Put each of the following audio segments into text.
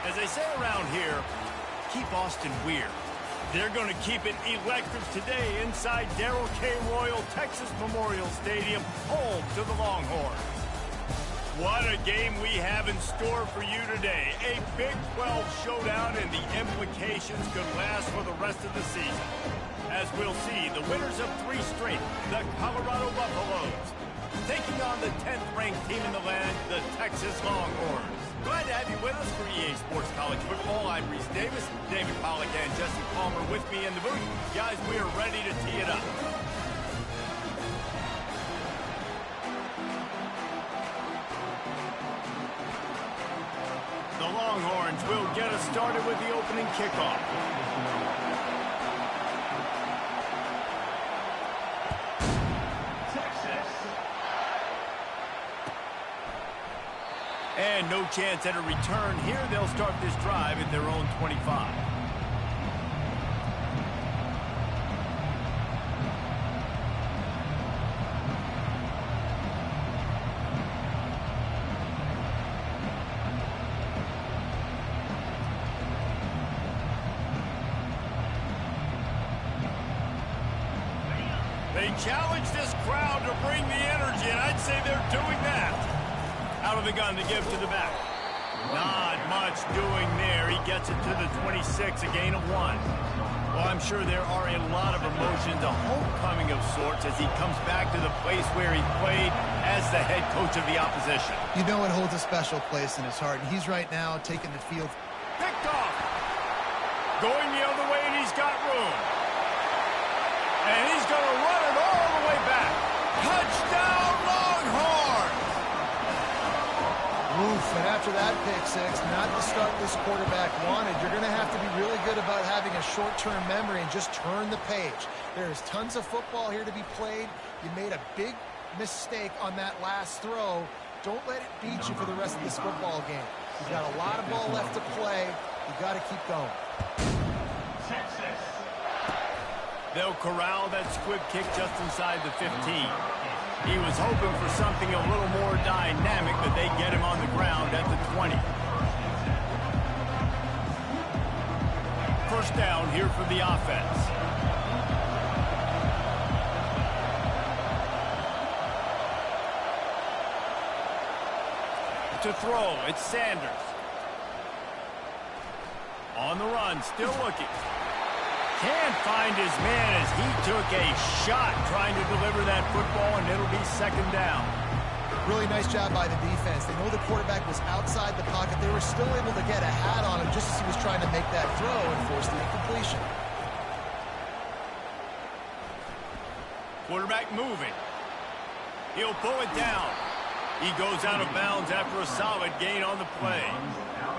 As they say around here, keep Austin weird. They're going to keep it electric today inside Darrell K. Royal Texas Memorial Stadium, home to the Longhorns. What a game we have in store for you today. A Big 12 showdown, and the implications could last for the rest of the season. As we'll see, the winners of 3 straight, the Colorado Buffaloes, taking on the 10th-ranked team in the land, the Texas Longhorns. Glad to have you with us for EA Sports College Football. I'm Reese Davis, David Pollack, and Jesse Palmer with me in the booth. Guys, we are ready to tee it up. The Longhorns will get us started with the opening kickoff. And no chance at a return here. They'll start this drive at their own 25. They challenge this crowd to bring the energy, and I'd say they're doing that. Out of the gun to give to the back. Not much doing there. He gets it to the 26, a gain of 1. Well, I'm sure there are a lot of emotions, a homecoming of sorts, as he comes back to the place where he played as the head coach of the opposition. You know it holds a special place in his heart, and he's right now taking the field. Picked off. Going the other way, and he's got room. And he's going to run it all the way back. Touchdown, Longhorns! Oof, and after that pick-6, not the start this quarterback wanted. You're going to have to be really good about having a short-term memory and just turn the page. There's tons of football here to be played. You made a big mistake on that last throw. Don't let it beat you for the rest of this football game. You've got a lot of ball left to play. You've got to keep going. They'll corral that squib kick just inside the 15. He was hoping for something a little more dynamic, but they get him on the ground at the 20. First down here for the offense. To throw, it's Sanders. On the run, still looking. Can't find his man as he took a shot trying to deliver that football, and it'll be second down. Really nice job by the defense. They know the quarterback was outside the pocket. They were still able to get a hat on him just as he was trying to make that throw and force the incompletion. Quarterback moving. He'll pull it down. He goes out of bounds after a solid gain on the play.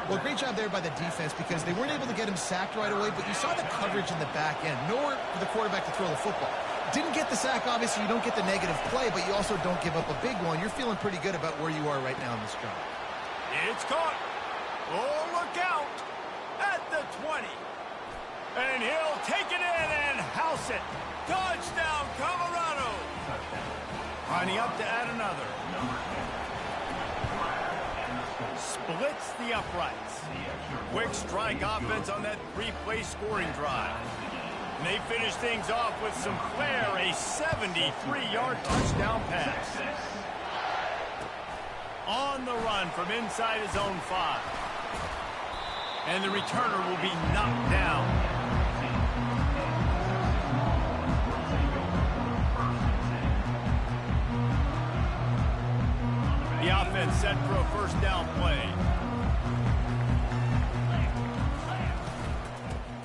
Well, great job there by the defense because they weren't able to get him sacked right away, but you saw the coverage in the back end. Nowhere for the quarterback to throw the football. Didn't get the sack, obviously. You don't get the negative play, but you also don't give up a big one. You're feeling pretty good about where you are right now in this drive. It's caught. Oh, look out. At the 20. And he'll take it in and house it. Touchdown, Colorado. Lining up to add another. Splits the uprights. Quick strike offense on that 3-play scoring drive. And they finish things off with some flair, a 73-yard touchdown pass. On the run from inside his own 5. And the returner will be knocked down. The offense set for a first down play.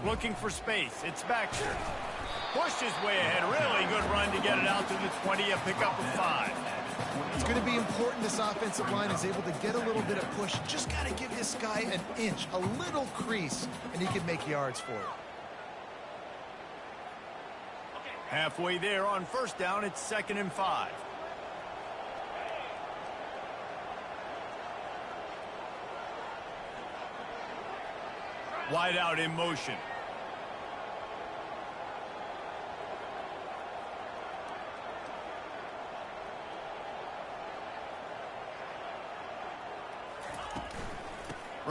Looking for space. It's Baxter. Pushed his way ahead. Really good run to get it out to the 20. A pickup of 5. It's going to be important this offensive line is able to get a little bit of push. Just got to give this guy an inch, a little crease, and he can make yards for it. Halfway there on first down. It's 2nd and 5. Wide out in motion.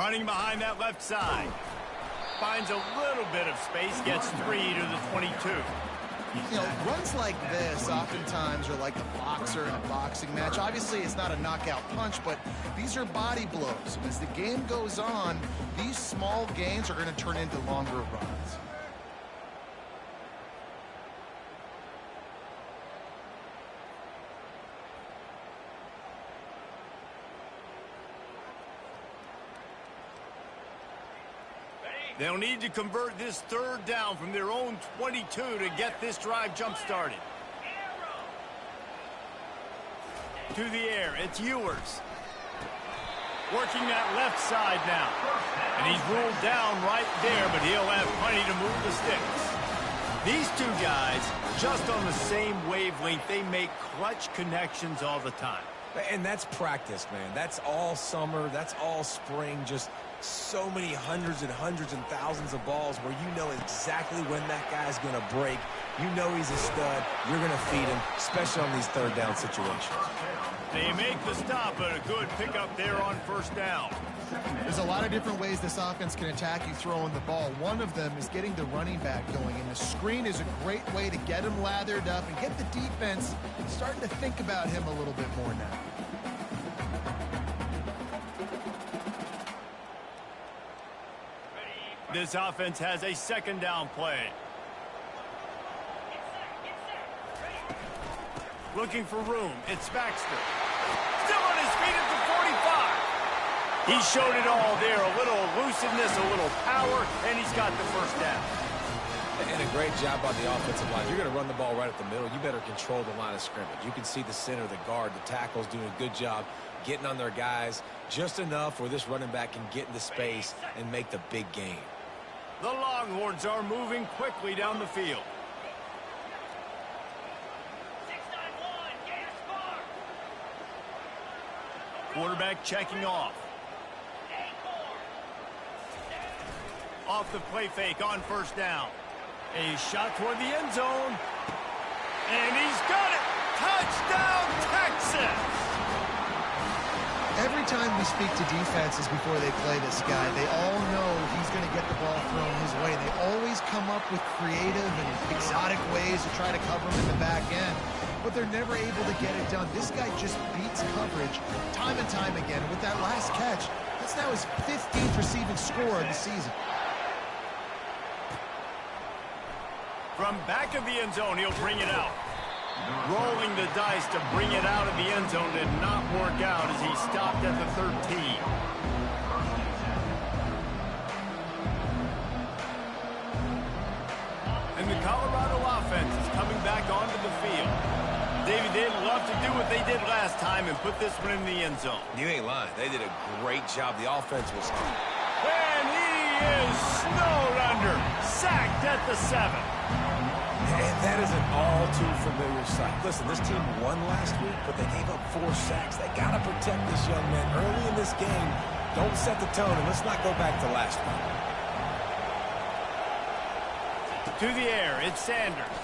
Running behind that left side. Finds a little bit of space, gets 3 to the 22. You know, runs like this oftentimes are like a boxer in a boxing match. Obviously, it's not a knockout punch, but these are body blows. As the game goes on, these small gains are going to turn into longer runs. They'll need to convert this 3rd down from their own 22 to get this drive jump-started. To the air, it's Ewers. Working that left side now. And he's ruled down right there, but he'll have plenty to move the sticks. These two guys, just on the same wavelength, they make clutch connections all the time. And that's practice, man. That's all summer. That's all spring. Just so many hundreds and thousands of balls where you know exactly when that guy's going to break. You know he's a stud. You're going to feed him, especially on these 3rd down situations. They make the stop, but a good pickup there on 1st down. There's a lot of different ways this offense can attack you throwing the ball. One of them is getting the running back going, and the screen is a great way to get him lathered up and get the defense starting to think about him a little bit more now. This offense has a 2nd down play. Looking for room. It's Baxter. Still on his feet at the 45. He showed it all there. A little elusiveness, a little power, and he's got the 1st down. And a great job by the offensive line. You're going to run the ball right at the middle. You better control the line of scrimmage. You can see the center, the guard, the tackles doing a good job getting on their guys just enough where this running back can get into space and make the big game. The Longhorns are moving quickly down the field. Quarterback checking off. Off the play fake on 1st down. A shot toward the end zone. And he's got it! Touchdown, Texas! Every time we speak to defenses before they play this guy, they all know he's going to get the ball thrown his way. They always come up with creative and exotic ways to try to cover him in the back end, but they're never able to get it done. This guy just beats coverage time and time again. With that last catch, that's now his 15th receiving score of the season. From back of the end zone, he'll bring it out. Rolling the dice to bring it out of the end zone did not work out as he stopped at the 13. And the Colorado offense is coming back onto the field. David, they'd love to do what they did last time and put this one in the end zone. You ain't lying. They did a great job. The offense was key. And he is snowed under. Sacked at the 7. And that is an all-too-familiar sight. Listen, this team won last week, but they gave up 4 sacks. They got to protect this young man early in this game. Don't set the tone, and let's not go back to last week. To the air, it's Sanders.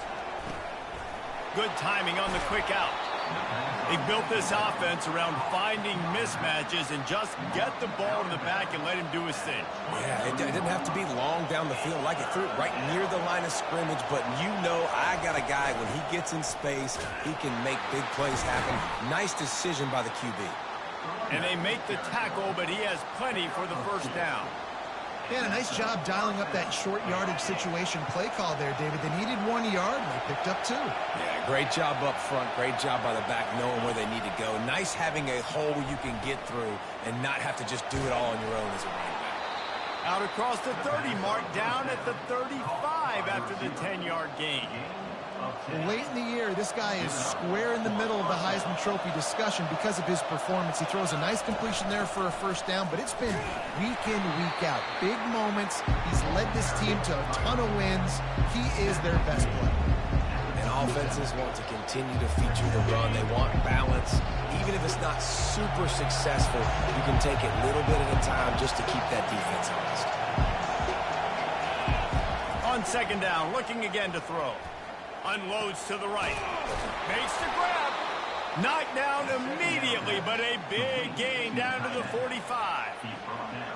Good timing on the quick out. They built this offense around finding mismatches and just get the ball in the back and let him do his thing. Yeah, it didn't have to be long down the field. Like it threw it right near the line of scrimmage, but you know I got a guy, when he gets in space, he can make big plays happen. Nice decision by the QB. And they make the tackle, but he has plenty for the 1st down. Yeah, a nice job dialing up that short yardage situation play call there, David. They needed 1 yard, and they picked up 2. Yeah, great job up front. Great job by the back knowing where they need to go. Nice having a hole you can get through and not have to just do it all on your own as a running back. Out across the 30 mark, down at the 35 after the 10-yard gain. Late in the year, this guy is square in the middle of the Heisman Trophy discussion because of his performance. He throws a nice completion there for a 1st down, but it's been week in, week out. Big moments. He's led this team to a ton of wins. He is their best player. And offenses want to continue to feature the run. They want balance. Even if it's not super successful, you can take it little bit at a time just to keep that defense honest. On 2nd down, looking again to throw. Unloads to the right. Makes the grab. Knocked down immediately, but a big gain down to the 45.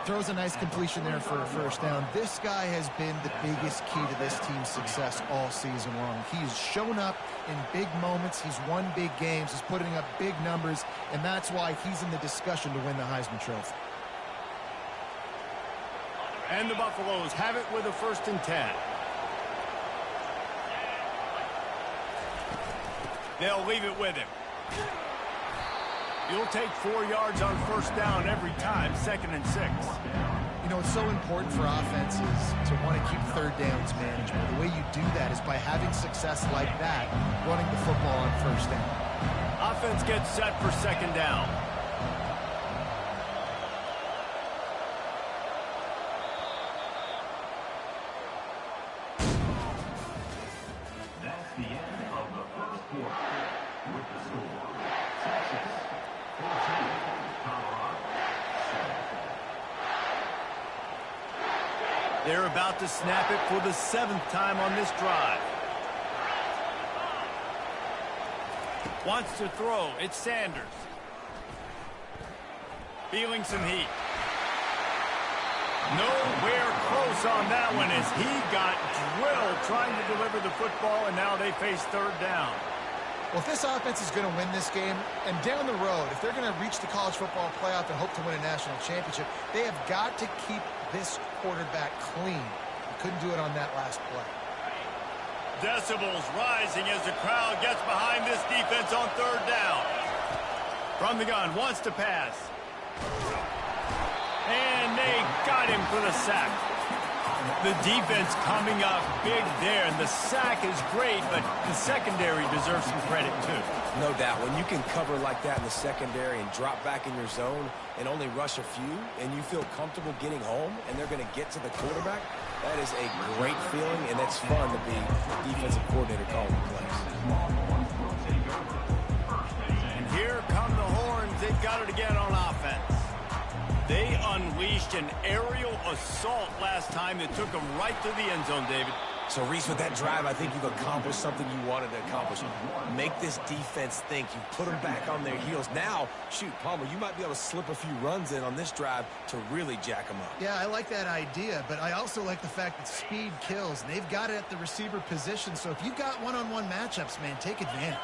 Throws a nice completion there for a first down. This guy has been the biggest key to this team's success all season long. He's shown up in big moments. He's won big games. He's putting up big numbers, and that's why he's in the discussion to win the Heisman Trophy. And the Buffaloes have it with a 1st and 10. They'll leave it with him. He'll take 4 yards on 1st down every time, 2nd and 6. You know, it's so important for offenses to want to keep 3rd downs manageable. The way you do that is by having success like that, running the football on 1st down. Offense gets set for 2nd down. That's the end of the 1st quarter. With the score, Texas 14, Colorado 7. They're about to snap it for the 7th time on this drive. Wants to throw. It's Sanders. Feeling some heat. Nowhere close on that one as he got drilled trying to deliver the football, and now they face 3rd down. Well, if this offense is going to win this game, and down the road, if they're going to reach the college football playoff and hope to win a national championship, they have got to keep this quarterback clean. He couldn't do it on that last play. Decibels rising as the crowd gets behind this defense on 3rd down. From the gun, wants to pass. And they got him for the sack. The defense coming up big there, and the sack is great, but the secondary deserves some credit too. No doubt. When you can cover like that in the secondary and drop back in your zone and only rush a few, and you feel comfortable getting home, and they're going to get to the quarterback, that is a great feeling, and it's fun to be defensive coordinator calling the plays. And here come the horns. They've got it again on offense. They unleashed an aerial assault last time that took them right to the end zone, David. So, Reese, with that drive, I think you've accomplished something you wanted to accomplish. Make this defense think. You put them back on their heels. Now, shoot, Palmer, you might be able to slip a few runs in on this drive to really jack them up. Yeah, I like that idea, but I also like the fact that speed kills. They've got it at the receiver position, so if you've got one-on-one matchups, man, take advantage.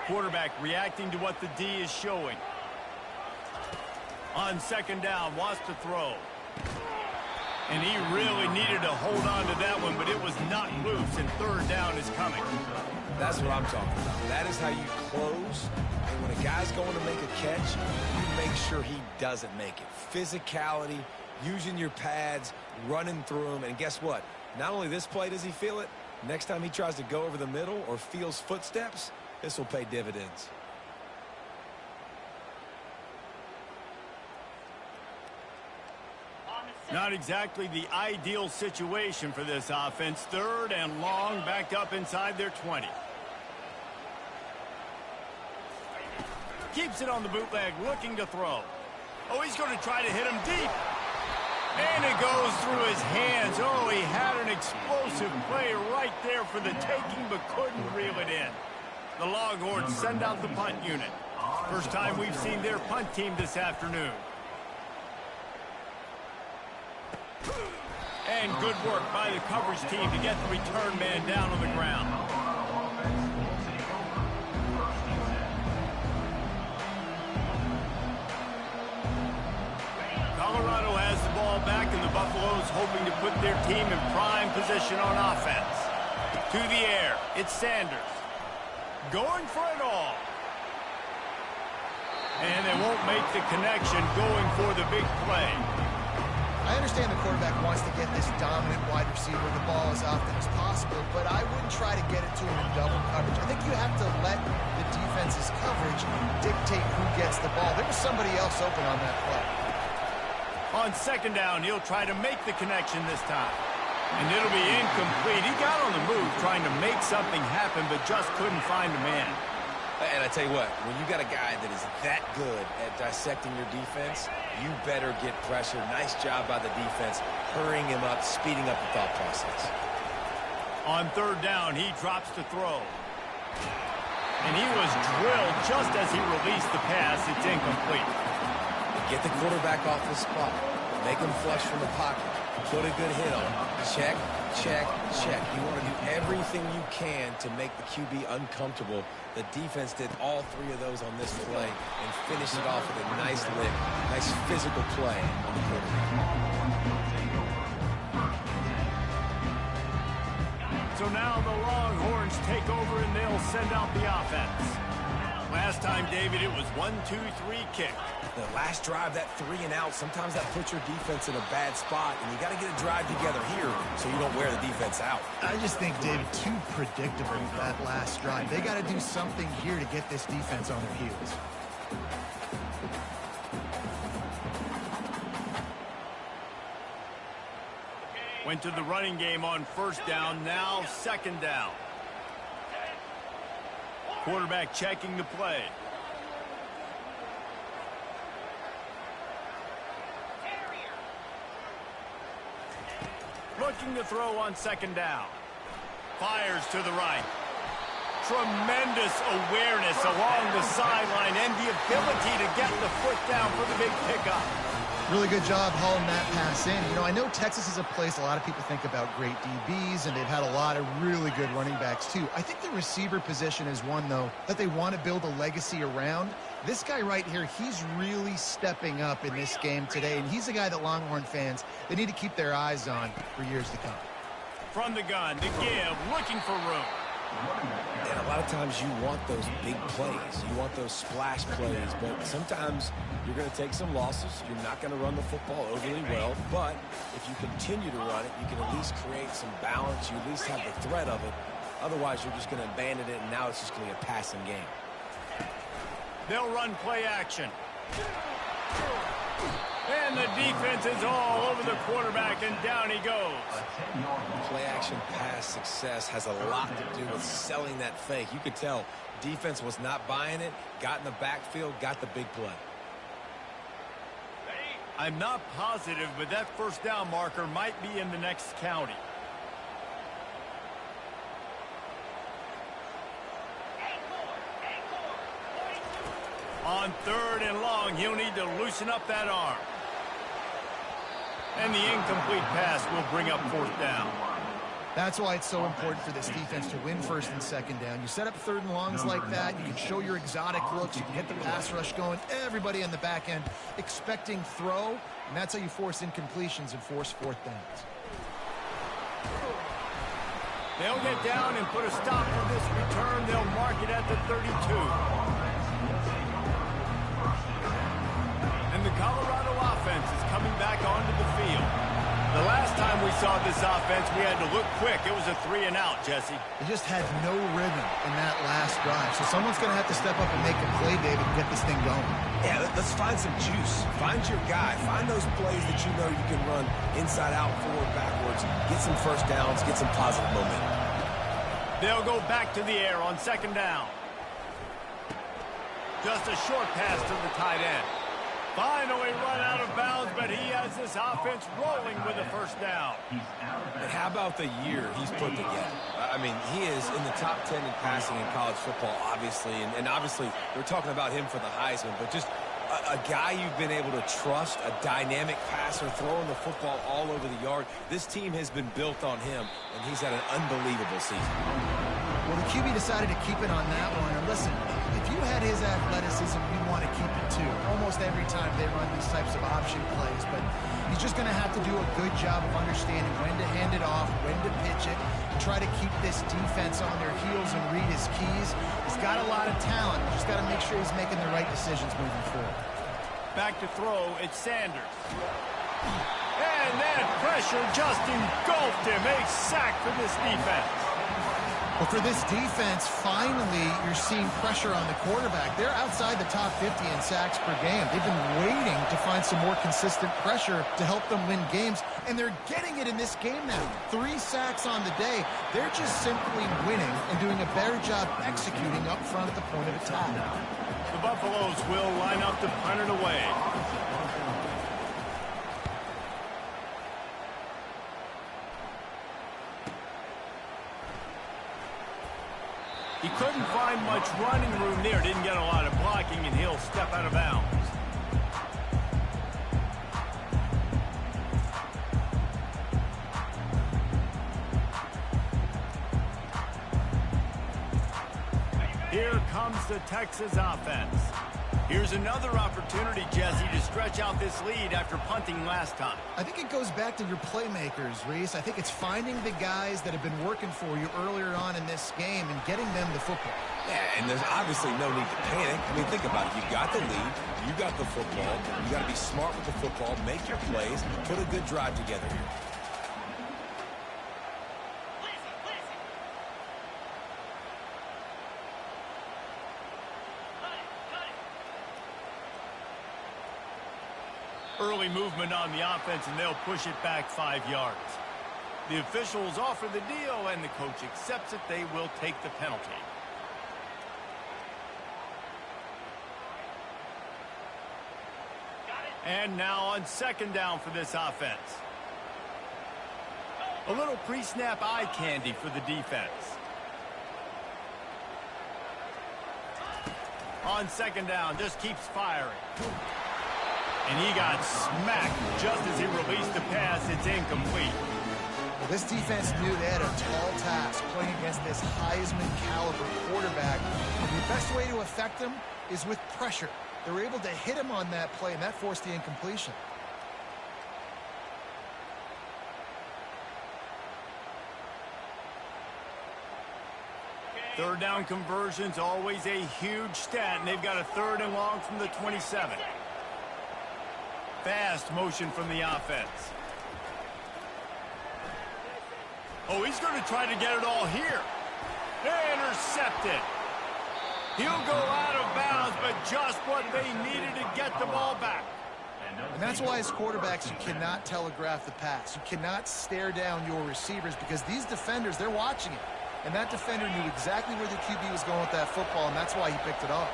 Quarterback reacting to what the D is showing. On 2nd down, wants to throw. And he really needed to hold on to that one, but it was not loose, and 3rd down is coming. That's what I'm talking about. That is how you close. And when a guy's going to make a catch, you make sure he doesn't make it. Physicality, using your pads, running through them. And guess what? Not only this play does he feel it, next time he tries to go over the middle or feels footsteps, this will pay dividends. Not exactly the ideal situation for this offense. 3rd and long, backed up inside their 20. Keeps it on the bootleg, looking to throw. Oh, he's going to try to hit him deep. And it goes through his hands. Oh, he had an explosive play right there for the taking, but couldn't reel it in. The Longhorns send out the punt unit. First time we've seen their punt team this afternoon. And good work by the coverage team to get the return man down on the ground. Colorado has the ball back, and the Buffaloes hoping to put their team in prime position on offense. To the air, it's Sanders. Going for it all. And they won't make the connection going for the big play. I understand the quarterback wants to get this dominant wide receiver the ball as often as possible, but I wouldn't try to get it to him in double coverage. I think you have to let the defense's coverage dictate who gets the ball. There was somebody else open on that play. On 2nd down, he'll try to make the connection this time. And it'll be incomplete. He got on the move trying to make something happen, but just couldn't find a man. And I tell you what, when you got a guy that is that good at dissecting your defense, you better get pressure. Nice job by the defense, hurrying him up, speeding up the thought process. On 3rd down, he drops to throw. And he was drilled just as he released the pass. It's incomplete. Get the quarterback off the spot. Make him flush from the pocket. Put a good hit on him. Check, check, check. You want to do everything you can to make the QB uncomfortable. The defense did all three of those on this play and finished it off with a nice lick, nice physical play on the quarterback. So now the Longhorns take over and they'll send out the offense. Last time, David, it was 1-2-3 kick. The last drive, that 3 and out, sometimes that puts your defense in a bad spot, and you got to get a drive together here so you don't wear the defense out. I just think, David, too predictable that last drive. They got to do something here to get this defense on their heels. Went to the running game on first down, now second down. Quarterback checking the play. Looking to throw on second down. Fires to the right. Tremendous awareness along the sideline and the ability to get the foot down for the big pickup. Really good job hauling that pass in. You know, I know Texas is a place a lot of people think about great DBs, and they've had a lot of really good running backs, too. I think the receiver position is one, though, that they want to build a legacy around. This guy right here, he's really stepping up in this game today, and he's a guy that Longhorn fans, they need to keep their eyes on for years to come. From the gun, the give, looking for room. And a lot of times you want those big plays. You want those splash plays. But sometimes you're going to take some losses. You're not going to run the football overly well. But if you continue to run it, you can at least create some balance. You at least have the threat of it. Otherwise, you're just going to abandon it, and now it's just going to be a passing game. They'll run play action. And the defense is all over the quarterback, and down he goes. Play-action pass success has a lot to do with selling that fake. You could tell defense was not buying it, got in the backfield, got the big play. I'm not positive, but that first down marker might be in the next county. On third and long, he'll need to loosen up that arm. And the incomplete pass will bring up fourth down. That's why it's so important for this defense to win first and second down. You set up third and longs like that, you can show your exotic looks, you can get the pass rush going, everybody on the back end expecting throw, and that's how you force incompletions and force fourth downs. They'll get down and put a stop to this return. They'll mark it at the 32. And the Colorado offense is coming back onto the field. The last time we saw this offense, we had to look quick. It was a 3 and out, Jesse. They just had no rhythm in that last drive. So someone's going to have to step up and make a play, David, and get this thing going. Yeah, let's find some juice. Find your guy. Find those plays that you know you can run inside out, forward, backwards. Get some first downs. Get some positive momentum. They'll go back to the air on second down. Just a short pass to the tight end. Finally run out of bounds, but he has this offense rolling with a first down. And how about the year he's put together? I mean, he is in the top 10 in passing in college football, obviously. And obviously, we're talking about him for the Heisman, but just a guy you've been able to trust, a dynamic passer, throwing the football all over the yard. This team has been built on him, and he's had an unbelievable season. Well, the QB decided to keep it on that one. And listen, if you had his athleticism, you'd want to keep it too. Almost every time they run these types of option plays. But he's just going to have to do a good job of understanding when to hand it off, when to pitch it, and try to keep this defense on their heels and read his keys. He's got a lot of talent. He's just got to make sure he's making the right decisions moving forward. Back to throw, it's Sanders. And that pressure just engulfed him. A sack for this defense. Well, for this defense, finally, you're seeing pressure on the quarterback. They're outside the top 50 in sacks per game. They've been waiting to find some more consistent pressure to help them win games, and they're getting it in this game now. 3 sacks on the day. They're just simply winning and doing a better job executing up front at the point of attack. The Buffaloes will line up to punt it away. He couldn't find much running room there. Didn't get a lot of blocking, and he'll step out of bounds. Here comes the Texas offense. Here's another opportunity, Jesse, to stretch out this lead after punting last time. I think it goes back to your playmakers, Reese. I think it's finding the guys that have been working for you earlier on in this game and getting them the football. Yeah, and there's obviously no need to panic. I mean, think about it. You got the lead. You got the football. You got to be smart with the football, make your plays, put a good drive together here. Early movement on the offense, and they'll push it back 5 yards. The officials offer the deal, and the coach accepts it. They will take the penalty. And now on second down for this offense. A little pre-snap eye candy for the defense. On second down, just keeps firing. And he got smacked just as he released the pass. It's incomplete. Well, this defense knew they had a tall task playing against this Heisman-caliber quarterback. And the best way to affect him is with pressure. They were able to hit him on that play, and that forced the incompletion. Third down conversions, always a huge stat, and they've got a 3rd and long from the 27. Fast motion from the offense. Oh, he's going to try to get it all here. Intercepted. He'll go out of bounds, but just what they needed to get the ball back. And that's why as quarterbacks, you cannot telegraph the pass. You cannot stare down your receivers because these defenders, they're watching it. And that defender knew exactly where the QB was going with that football, and that's why he picked it off.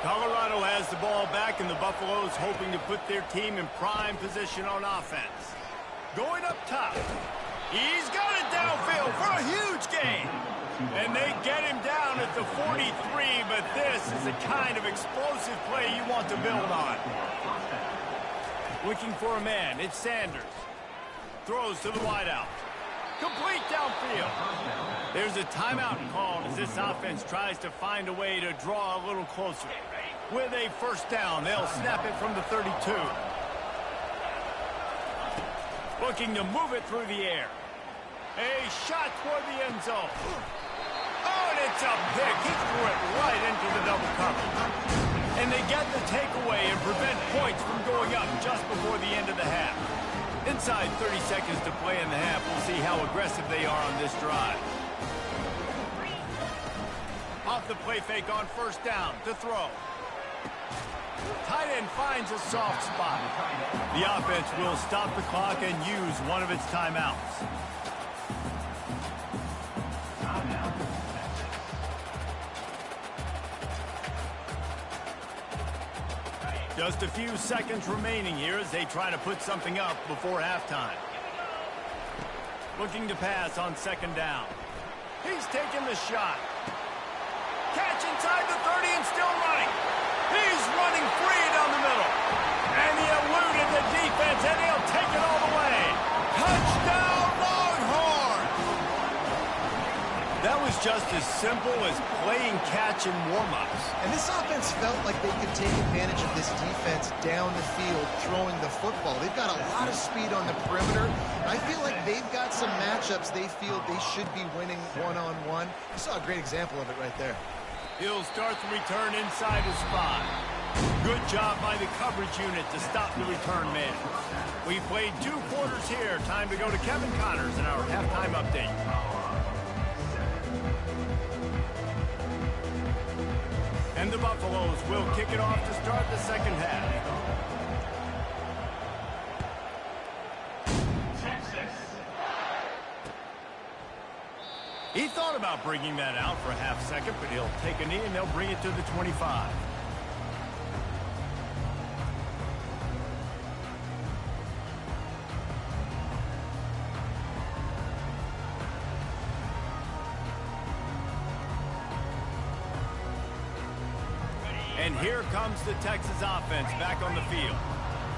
Colorado has the ball back, and the Buffaloes hoping to put their team in prime position on offense. Going up top. He's got it downfield for a huge gain. And they get him down at the 43, but this is the kind of explosive play you want to build on. Looking for a man. It's Sanders. Throws to the wideout. Complete downfield. There's a timeout called as this offense tries to find a way to draw a little closer. With a first down, they'll snap it from the 32. Looking to move it through the air. A shot toward the end zone. Oh, and it's a pick. He threw it right into the double coverage. And they get the takeaway and prevent points from going up just before the end of the half. Inside 30 seconds to play in the half, we'll see how aggressive they are on this drive. Off the play fake on first down to throw. Tight end finds a soft spot. The offense will stop the clock and use one of its timeouts. Just a few seconds remaining here as they try to put something up before halftime. Looking to pass on second down. He's taking the shot. Catch inside the 30 and still running. He's running free down the middle. And he eluded the defense, and he'll take it all the way. Touchdown, Longhorns! That was just as simple as playing catch in warm-ups. And this offense felt like they could take advantage of this defense down the field, throwing the football. They've got a lot of speed on the perimeter. I feel like they've got some matchups they feel they should be winning one-on-one. You saw a great example of it right there. He'll start the return inside his spot. Good job by the coverage unit to stop the return man. We played 2 quarters here. Time to go to Kevin Connors in our halftime update. And the Buffaloes will kick it off to start the second half. He thought about bringing that out for a half second, but he'll take a knee and they'll bring it to the 25. And here comes the Texas offense back on the field.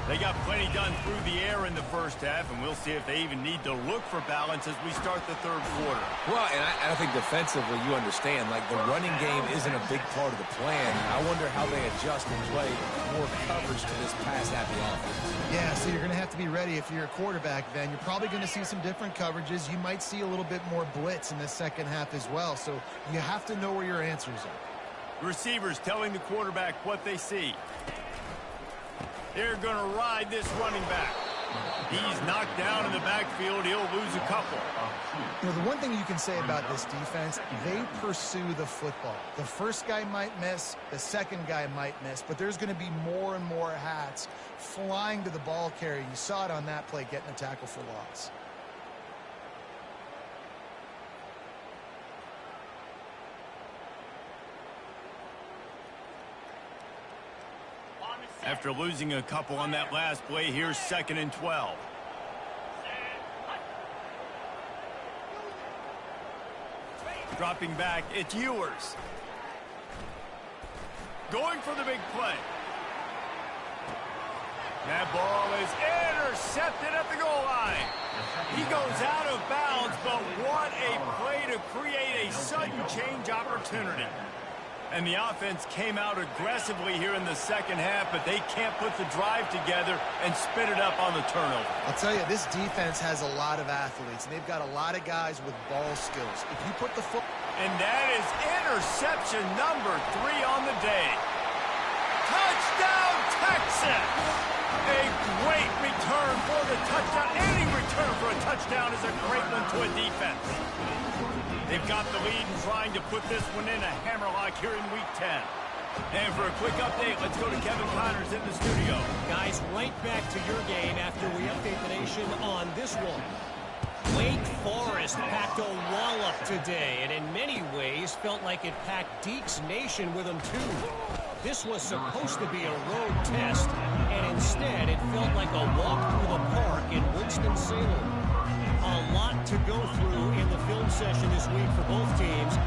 They got plenty done through the air in the first half, and we'll see if they even need to look for balance as we start the third quarter. Well, and I think defensively, you understand, like the running game isn't a big part of the plan. I wonder how they adjust and play more coverage to this pass-happy offense. Yeah, so you're going to have to be ready if you're a quarterback, then. You're probably going to see some different coverages. You might see a little bit more blitz in the second half as well, so you have to know where your answers are. Receivers telling the quarterback what they see. They're going to ride this running back. He's knocked down in the backfield. He'll lose a couple. You know, the one thing you can say about this defense, they pursue the football. The first guy might miss, the second guy might miss, but there's going to be more and more hats flying to the ball carrier. You saw it on that play, getting a tackle for loss. After losing a couple on that last play, here's 2nd and 12. Dropping back, it's Ewers. Going for the big play. That ball is intercepted at the goal line. He goes out of bounds, but what a play to create a sudden change opportunity. And the offense came out aggressively here in the second half, but they can't put the drive together and spit it up on the turnover. I'll tell you, this defense has a lot of athletes, and they've got a lot of guys with ball skills. If you put the foot... And that is interception number 3 on the day. Touchdown, Texas! A great return for the touchdown. Any return for a touchdown is a great one to a defense. They've got the lead and trying to put this one in a hammerlock here in Week 10. And for a quick update, let's go to Kevin Connors in the studio. Guys, right back to your game after we update the nation on this one. Wake Forest packed a wallop today, and in many ways felt like it packed Deke's Nation with them too. This was supposed to be a road test, and instead it felt like a walk through the park in Winston-Salem. A lot to go through in the film session this week for both teams,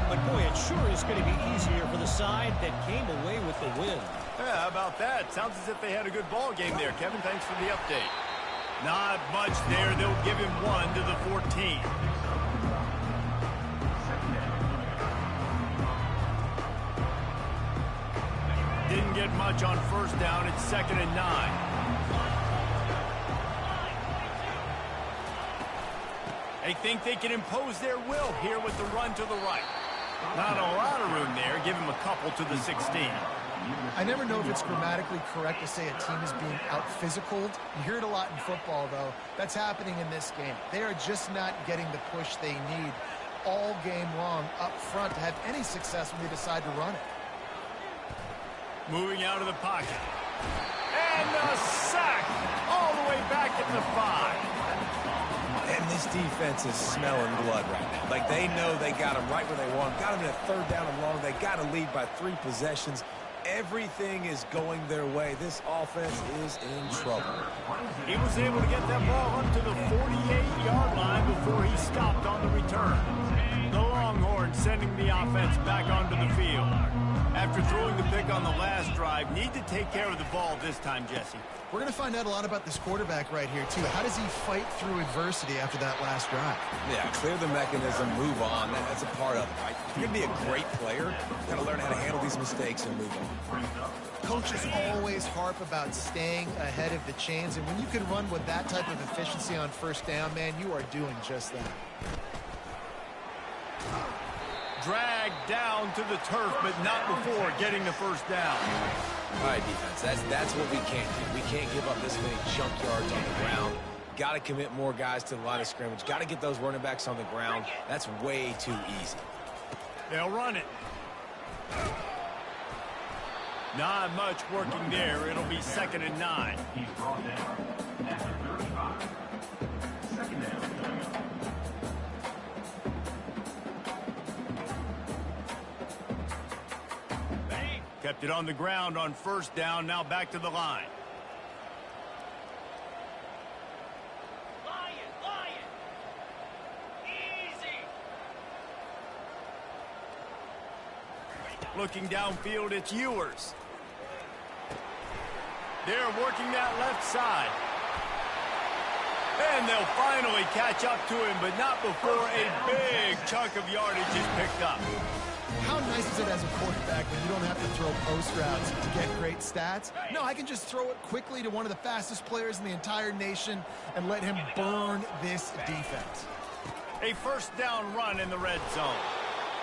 but boy, it sure is going to be easier for the side that came away with the win. Yeah, how about that? Sounds as if they had a good ball game there. Kevin, thanks for the update. Not much there. They'll give him 1 to the 14. Didn't get much on first down. It's 2nd and 9. They think they can impose their will here with the run to the right. Not a lot of room there. Give him a couple to the 16. I never know if it's grammatically correct to say a team is being out-physicaled. You hear it a lot in football, though. That's happening in this game. They are just not getting the push they need all game long up front to have any success when they decide to run it. Moving out of the pocket. And a sack all the way back at the 5. And this defense is smelling blood right now. Like, they know they got him right where they want him. Got him in a 3rd down and long. They got to lead by 3 possessions. Everything is going their way. This offense is in trouble. He was able to get that ball up to the 48-yard line before he stopped on the return. The Longhorns sending the offense back onto the field. After throwing the pick on the last drive, need to take care of the ball this time, Jesse. We're going to find out a lot about this quarterback right here, too. How does he fight through adversity after that last drive? Yeah, clear the mechanism, move on. That's a part of it, right? If you're going to be a great player, you've got to learn how to handle these mistakes and move on. Coaches always harp about staying ahead of the chains, and when you can run with that type of efficiency on first down, man, you are doing just that. Dragged down to the turf, but not before getting the first down. All right, defense, that's what we can't do. We can't give up this many junk yards on the ground. Got to commit more guys to the line of scrimmage. Got to get those running backs on the ground. That's way too easy. They'll run it. Not much working there. It'll be 2nd and 9. He's brought down at the 35. 2nd down. Kept it on the ground on first down. Now back to the line. Looking downfield, it's Ewers. They're working that left side. And they'll finally catch up to him, but not before a big chunk of yardage is picked up. How nice is it as a quarterback when you don't have to throw post routes to get great stats? No, I can just throw it quickly to one of the fastest players in the entire nation and let him burn this defense. A first down run in the red zone.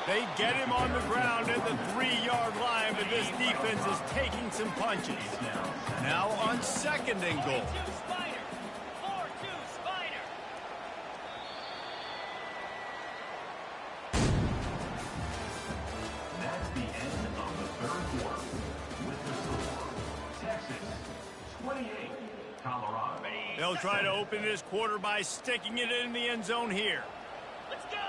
They get him on the ground at the 3-yard line, but this defense is taking some punches. Now on second and goal. That's the end of the third quarter. With the score, Texas 28, Colorado. They'll try to open this quarter by sticking it in the end zone here. Let's go!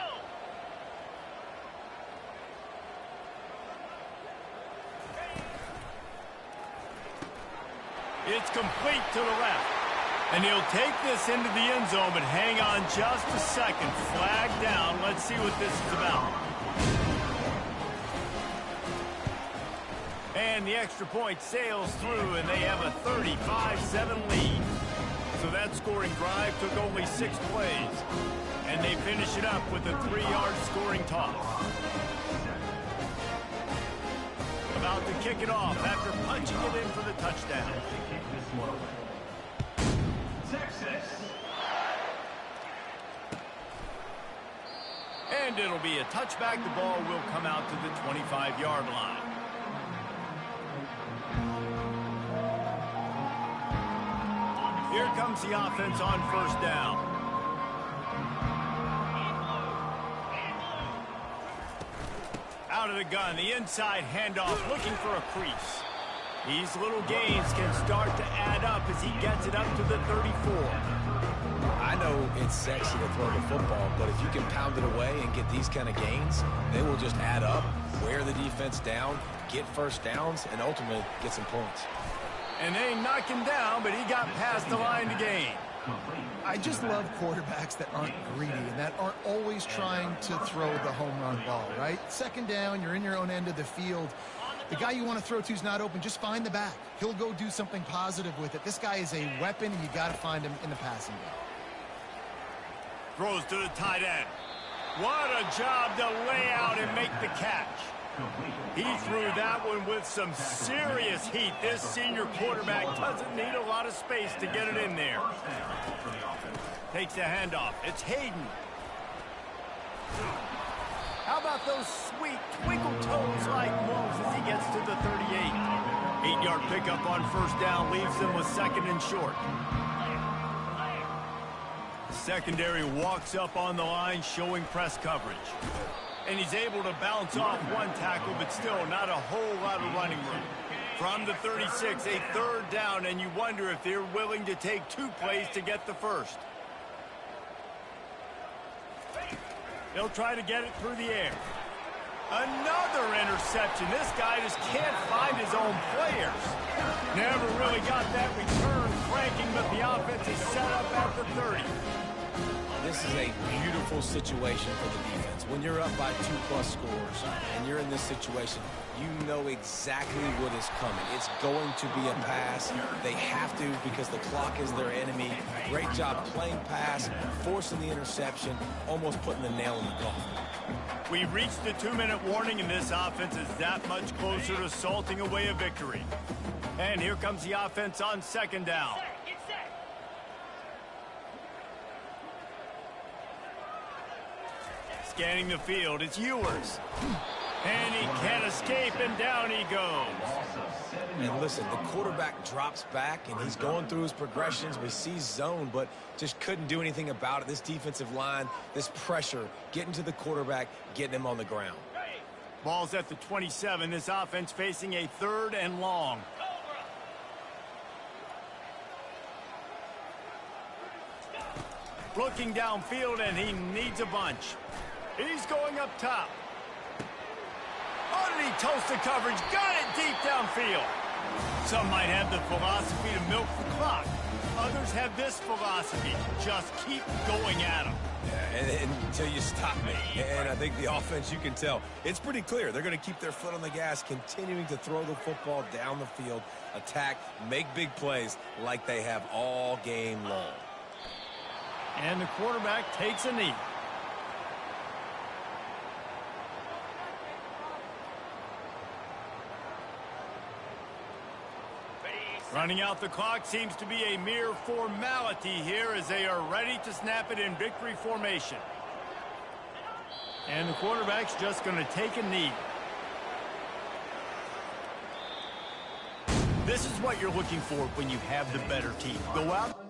It's complete to the left. And he'll take this into the end zone, but hang on just a second. Flag down. Let's see what this is about. And the extra point sails through, and they have a 35-7 lead. So that scoring drive took only 6 plays. And they finish it up with a 3-yard scoring toss. About to kick it off after punching it in for the touchdown. Texas. And it'll be a touchback. The ball will come out to the 25-yard line. Here comes the offense on first down. Out of the gun, the inside handoff, looking for a crease. These little gains can start to add up as he gets it up to the 34. I know it's sexy to throw the football, but if you can pound it away and get these kind of gains, they will just add up, wear the defense down, get first downs, and ultimately get some points. And they knock him down, but he got past the line to gain. I just love quarterbacks that aren't greedy and that aren't always trying to throw the home run ball, right? Second down, you're in your own end of the field. The guy you want to throw to is not open. Just find the back. He'll go do something positive with it. This guy is a weapon, and you got to find him in the passing game. Throws to the tight end. What a job to lay out and make the catch. He threw that one with some serious heat. This senior quarterback doesn't need a lot of space to get it in there. Takes the handoff. It's Hayden. How about those sweet twinkle toes-like moves as he gets to the 38? 8-yard pickup on first down leaves them with second and short. Secondary walks up on the line, showing press coverage. And he's able to bounce off one tackle, but still not a whole lot of running room. From the 36, a third down, and you wonder if they're willing to take 2 plays to get the first. They'll try to get it through the air. Another interception. This guy just can't find his own players. Never really got that return cranking, but the offense is set up at the 30. This is a beautiful situation for the defense. When you're up by 2+ scores and you're in this situation, you know exactly what is coming. It's going to be a pass. They have to because the clock is their enemy. Great job playing pass, forcing the interception, almost putting the nail in the coffin. We've reached the 2-minute warning, and this offense is that much closer to salting away a victory. And here comes the offense on second down. Scanning the field, it's Ewers. And he can't escape, and down he goes. And listen, the quarterback drops back, and he's going through his progressions. We see zone, but just couldn't do anything about it. This defensive line, this pressure, getting to the quarterback, getting him on the ground. Ball's at the 27. This offense facing a 3rd and long. Looking downfield, and he needs a bunch. He's going up top. Oh, did he toast the coverage? Got it deep downfield. Some might have the philosophy to milk the clock. Others have this philosophy: just keep going at them. Yeah, and until you stop me. And I think the offense, you can tell, it's pretty clear. They're going to keep their foot on the gas, continuing to throw the football down the field, attack, make big plays like they have all game long. And the quarterback takes a knee. Running out the clock seems to be a mere formality here as they are ready to snap it in victory formation. And the quarterback's just going to take a knee. This is what you're looking for when you have the better team. Go out.